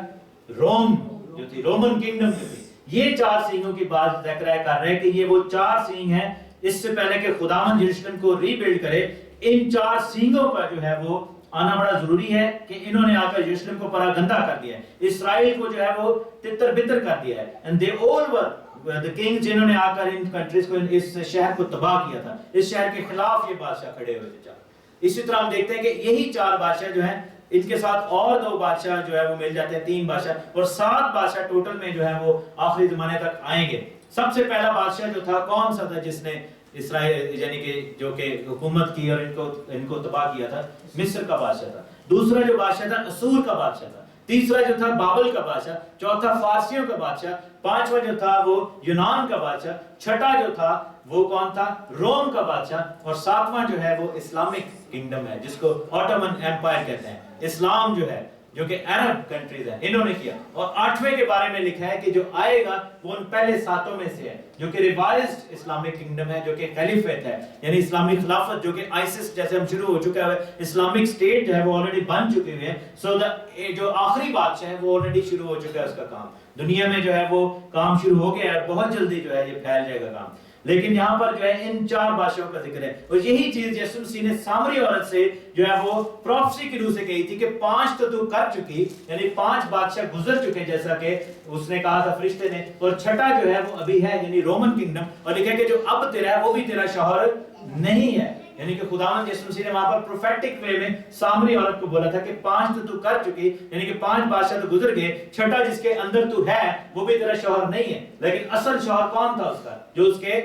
रोम जो थी, रोमन किंगडम जो थी। ये 4 सींगों की बात ज़करिया कर रहे हैं कि ये वो 4 सींग हैं। इससे पहले कि खुदावंद यरूशलेम को रीबिल्ड करे, इन 4 सींगों का जो है वो आना बड़ा जरूरी है, कि इन्होंने आकर यरूशलेम को परागंदा कर दिया है, इस्राएल को जो है वो तितर बितर कर दिया है। And they all were the Kings, जिन्होंने आकर इन कंट्रीज को, इस शहर को तबाह किया था। इस शहर के खिलाफ ये बादशाह खड़े हुए थे 4। इसी तरह हम देखते हैं कि यही 4 बादशाह जो हैं, इनके साथ और 2 बादशाह जो है वो मिल जाते हैं, 3 बादशाह, और 7 बादशाह टोटल में जो है वो आखिरी जमाने तक आएंगे। सबसे पहला बादशाह जो था कौन सा था जिसने इसराइल यानी कि जो कि हुकूमत की और इनको तबाह किया था? मिस्र का बादशाह था। दूसरा जो बादशाह था असूर का बादशाह था। तीसरा जो था बाबल का बादशाह। चौथा फारसियों का बादशाह। 5वां जो था वो यूनान का बादशाह। छठा जो था वो कौन था? रोम का बादशाह। और 7वां जो है वो इस्लामिक किंगडम है, जिसको ऑटोमन एम्पायर कहते हैं। इस्लाम जो है, जो कि अरब कंट्रीज है, इन्होंने किया। और 8वें के बारे में लिखा है कि जो आएगा वो उन पहले 7 में से है, जो कि रिवाइज्ड इस्लामिक किंगडम है, जो कि खलीफत है, यानी इस्लामिक खिलाफत, जो कि आईसिस जैसे हम शुरू हो चुका है, इस्लामिक स्टेट जो है वो ऑलरेडी बन चुकी हुई है। सो द जो आखिरी बादशाह है वो ऑलरेडी शुरू हो चुका है उसका काम। दुनिया में जो है वो काम शुरू हो गया है, बहुत जल्दी जो है ये फैल जाएगा काम। लेकिन यहाँ पर जो है इन 4 बादशाहों का जिक्र है। और यही चीज यीशु मसीह ने सामरी औरत से जो है वो प्रोफेसी के रूप से कही थी कि 5 तो तू कर चुकी, यानी 5 बादशाह गुजर चुके, जैसा कि उसने कहा था फरिश्ते ने, और छठा जो है वो अभी है, यानी रोमन किंगडम। और लिखा कि जो अब तेरा है वो भी तेरा शौहर नहीं है, यानी कि खुदावंद यीशु मसीह ने वहां पर प्रोफेटिक वे में सामरी औरत को बोला था कि 5 तो तू कर चुकी, यानी कि 5 बादशाह तो गुजर गए, छठा जिसके अंदर तू है वो भी तेरा शौहर नहीं है। लेकिन असल शौहर कौन था उसका? जो उसके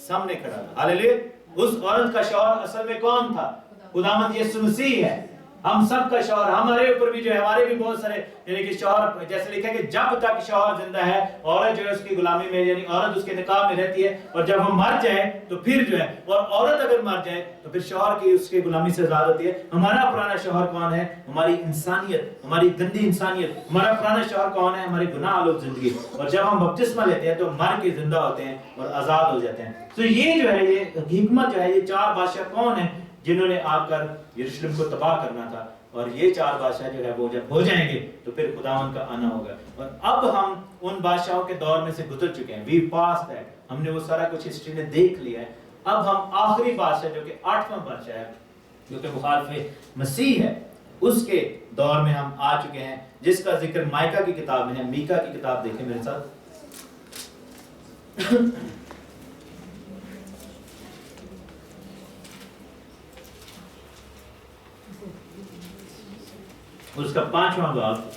सामने खड़ा था। हालेलुया। उस औरत का शौहर असल में कौन था? खुदावंद यीशु मसीह है। हम सब का शौहर, हमारे ऊपर भी जो है, हमारे भी बहुत सारे यानी कि शौहर, जैसे लिखा है कि जब तक शौहर जिंदा है औरत जो है उसकी गुलामी में, यानी औरत उसके निकाह में रहती है, और जब हम मर जाए तो फिर जो है, और औरत अगर मर जाए तो फिर शौहर की उसके गुलामी से आजाद होती है। हमारा पुराना शौहर कौन है? हमारी इंसानियत, हमारी गंदी इंसानियत। हमारा पुराना शौहर कौन है? हमारी गुनाह आलूद जिंदगी। और जब हम बपतिस्मा लेते हैं तो मर के जिंदा होते हैं और आजाद हो जाते हैं। तो ये जो है, ये हिकमत जो है, ये 4 बादशाह कौन है जिन्होंने आकर यरूशलेम को तबाह करना था। और ये 4 बादशाह जो है वो जब हो जाएंगे तो फिर खुदावंद का आना होगा। और अब हम उन बादशाहों के दौर में से गुजर चुके हैं, वी पास दैट, हमने वो सारा कुछ हिस्ट्री में देख लिया है। अब हम आखिरी बादशाह जो कि 8वां बादशाह है, जो कि मुखालिफ मसीह है, उसके दौर में हम आ चुके हैं, जिसका जिक्र माइका की किताब में है। मीका की किताब देखें मेरे साथ। उसका 5वां बाब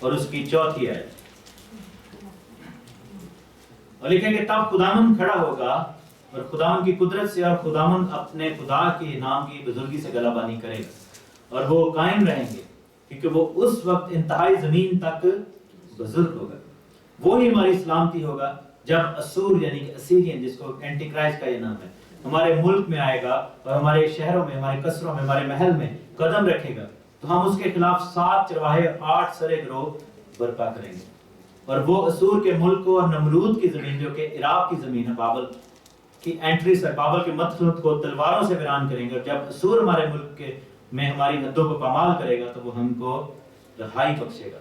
और उसकी 4थी आयत। और लिखा है कि तब खुदावंद खड़ा होगा और खुदावंद की कुदरत से और खुदावंद अपने खुदा के नाम की बुजुर्गी से गलाबानी करेगा। اور وہ قائم رہیں گے کیونکہ وہ اس وقت انتہائی زمین تک بزرگ ہوگا. وہی ہماری سلامتی ہوگا جب اسور یعنی کہ اسیرین جس کو اینٹی کرائسٹ کا یہ نام ہے ہمارے ملک میں آئے گا اور ہمارے شہروں میں ہمارے قصروں میں ہمارے محل میں قدم رکھے گا تو ہم اس کے خلاف 7 چرواہے اور 8 سرے گروہ برپا کریں گے. اور وہ اسور کے ملک کو اور نمرود کی زمین جو کہ عراق کی زمین ہے بابل کی انٹری سے بابل کے مدخلت کو تلواروں سے ویران کریں گے. اور جب اسور ہمارے ملک کے میں ہماری حدوں کو پامال کرے گا تو وہ ہم کو رہائی بخشے گا.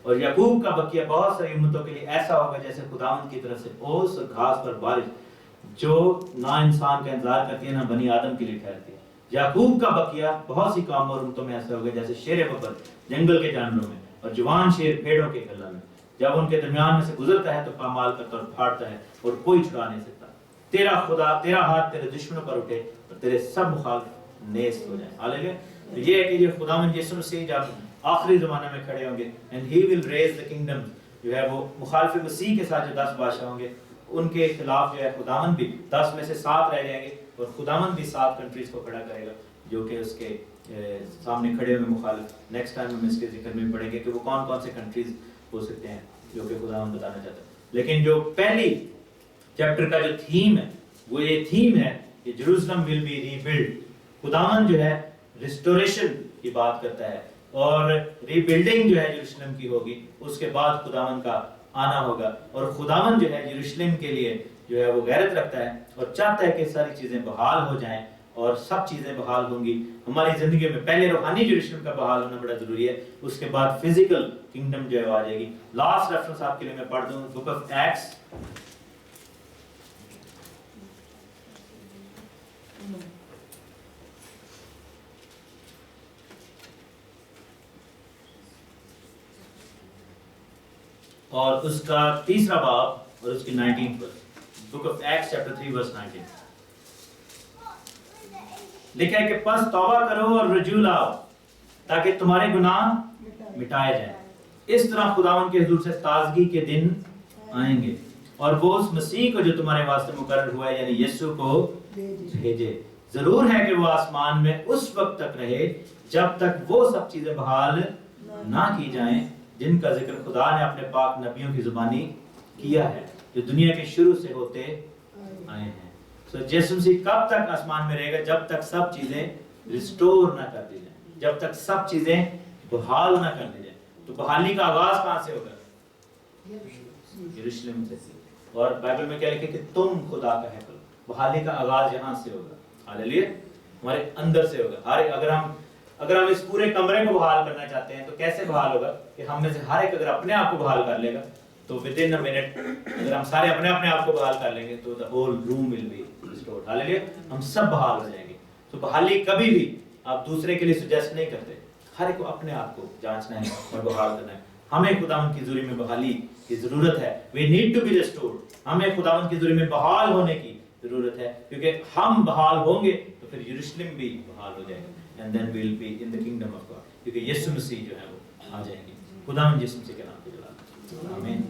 اور یعقوب کا بقیہ بہت ساری امتوں کے لیے ایسا ہوگا جیسے خداوند کی طرف سے اوس اور گھاس پر بارش جو نہ انسان کا انتظار کرتی ہے نہ بنی آدم کے لیے ٹھہرتی ہے. یعقوب کا بقیہ بہت سی قوموں اور امتوں میں ایسا ہوگا جیسے شیر ببر جنگل کے جانوروں میں اور جوان شیر بھیڑوں کے گلہ میں. جب ان کے درمیان میں سے گزرتا ہے تو پامال کرتا اور پھاڑتا ہے اور کوئی چھڑا نہیں سکتا. تیرا خدا تیرا ہاتھ تیرے دشمنوں پر اٹھے اور تیرے سب مخالف نیست ہو جائیں. ہاللیلویا. تو یہ ہے کہ یہ خداوند یسوع مسیح جب آخری زمانے میں کھڑے ہوں گے and he will raise the kingdom جو ہے وہ مخالف مسیح کے ساتھ جو 10 بادشاہ ہوں گے ان کے خلاف جو ہے خداوند بھی 10 میں سے 7 رہ جائیں گے اور خداوند بھی 7 کنٹریز کو کھڑا کرے گا جو کہ اس کے سامنے کھڑے ہوئے مخالف. نیکسٹ ٹائم ہم اس کے ذکر میں پڑھیں گے کہ وہ کون کون سے کنٹریز ہو سکتے ہیں جو کہ خداوند بتانا چاہتا ہے. لیکن جو پہلی چیپٹر کا جو تھیم ہے وہ یہ تھیم ہے کہ Jerusalem will be rebuild. خداوند جو ہے ریسٹوریشن کی بات کرتا ہے اور ری بلڈنگ جو ہے یروشلم کی ہوگی اس کے بعد خداوند کا آنا ہوگا. اور خداوند جو ہے یروشلم کے لیے جو ہے وہ غیرت رکھتا ہے اور چاہتا ہے کہ ساری چیزیں بحال ہو جائیں اور سب چیزیں بحال ہوں گی ہماری زندگی میں. پہلے روحانی یروشلم کا بحال ہونا بڑا ضروری ہے اس کے بعد فزیکل کنگڈم جو ہے وہ آ جائے گی. لاسٹ ریفرنس آپ کے لیے میں پڑھ دوں بک آف ایکٹس اور اس کا 3 باب اور اس کی 19 ورس. بک آف ایکٹس چیپٹر 3 ورس 19 لکھا ہے کہ پس توبہ کرو اور رجوع لاؤ تاکہ تمہارے گناہ مٹائے جائیں. اس طرح خداوند کے حضور سے تازگی کے دن آئیں گے اور وہ اس مسیح کو جو تمہارے واسطے مقرر ہوا ہے یعنی یسوع کو بھیجے. ضرور ہے کہ وہ آسمان میں اس وقت تک رہے جب تک وہ سب چیزیں بحال نہ کی جائیں جن کا ذکر خدا نے اپنے پاک نبیوں کی زبانی کیا ہے جو دنیا کے شروع سے ہوتے آئے ہیں. سو یسوع مسیح کب تک آسمان میں رہے گا؟ جب تک سب چیزیں ریسٹور نہ کر دی جائیں, جب تک سب چیزیں بحال نہ کر دی جائیں. تو بحالی کا آغاز کہاں سے ہوگا؟ یروشلم سے. اور بائبل میں کیا لکھے کہ تم خدا کا ہیکل. بحالی کا آغاز یہاں سے ہوگا. ہاللیلویا. ہمارے اندر سے ہوگا. اگر ہم اس پورے کمرے کو بحال کرنا چاہتے ہیں تو کیسے بحال ہوگا؟ کہ ہم میں سے ہر ایک اگر اپنے آپ کو بحال کر لے گا تو within a minute اگر ہم سارے اپنے آپ کو بحال کر لیں گے تو the whole room will be restored. ہاللیلویا. ہم سب بحال ہو جائیں گے. تو بحالی کبھی بھی آپ دوسرے کے لیے سجیسٹ نہیں کرتے, ہر ایک کو اپنے آپ کو جانچنا ہے اور بحال کرنا ہے. ہمیں خداوند کی حضوری میں بحالی کی ضرورت ہے. we need to be restored. ہمیں خداوند کی حضوری میں بحال ہونے کی ضرورت ہے کیونکہ ہم بحال ہوں گے تو پھر یروشلم بھی بحال ہو جائے گا. And then we'll be in the kingdom of God. کیونکہ یسوع مسیح جو ہے وہ آ جائیں گے. خداوند یسوع مسیح کے نام پہ جلال. آمین.